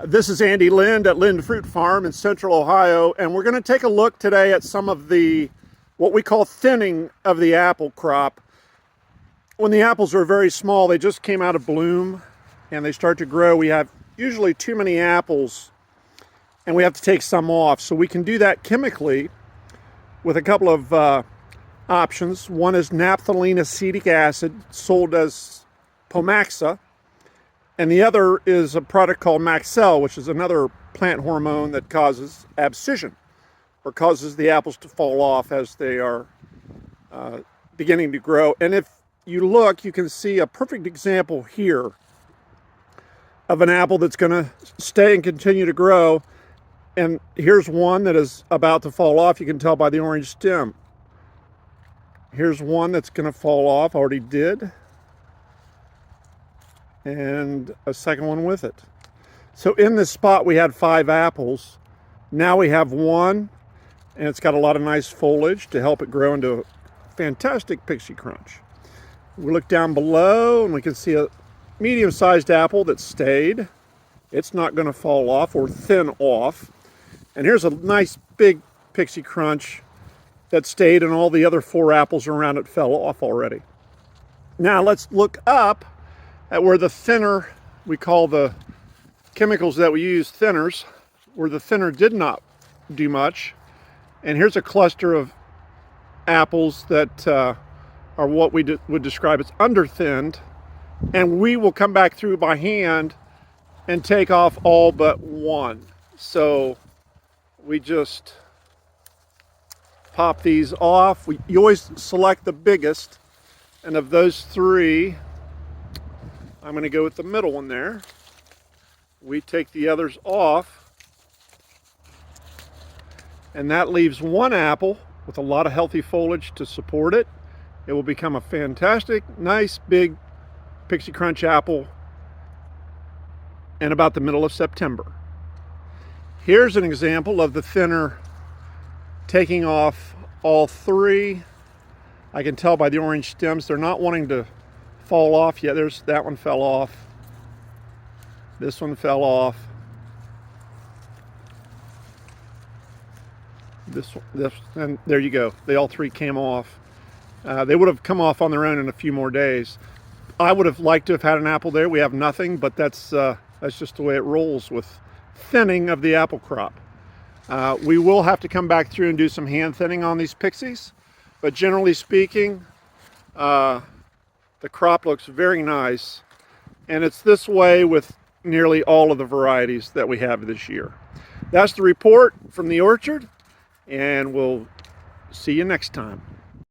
This is Andy Lind at Lind Fruit Farm in Central Ohio, and we're going to take a look today at some of the what we call thinning of the apple crop. When the apples are very small, they just came out of bloom and they start to grow, we have usually too many apples and we have to take some off. So we can do that chemically with a couple of options. One is naphthalene acetic acid, sold as Pomaxa. And the other is a product called Maxell, which is another plant hormone that causes abscission, or causes the apples to fall off as they are beginning to grow. And if you look, you can see a perfect example here of an apple that's going to stay and continue to grow. And here's one that is about to fall off. You can tell by the orange stem. Here's one that's going to fall off, already did. And a second one with it. So in this spot we had 5 apples. Now we have one, and it's got a lot of nice foliage to help it grow into a fantastic Pixie Crunch. We look down below and we can see a medium-sized apple that stayed. It's not going to fall off or thin off. And here's a nice big Pixie Crunch that stayed, and all the other 4 apples around it fell off already. Now let's look up at where the thinner, we call the chemicals that we use thinners, where the thinner did not do much. And here's a cluster of apples that are what we would describe as under-thinned. And we will come back through by hand and take off all but one. So we just pop these off. You always select the biggest, and of those 3, I'm going to go with the middle one there. We take the others off, and that leaves one apple with a lot of healthy foliage to support it. It will become a fantastic, nice, big Pixie Crunch apple in about the middle of September. Here's an example of the thinner taking off all 3. I can tell by the orange stems they're not wanting to fall off yet. There's that one fell off. This one fell off. This, and there you go. They all 3 came off. They would have come off on their own in a few more days. I would have liked to have had an apple there. We have nothing, but that's just the way it rolls with thinning of the apple crop. We will have to come back through and do some hand thinning on these pixies, but generally speaking, the crop looks very nice, and it's this way with nearly all of the varieties that we have this year. That's the report from the orchard, and we'll see you next time.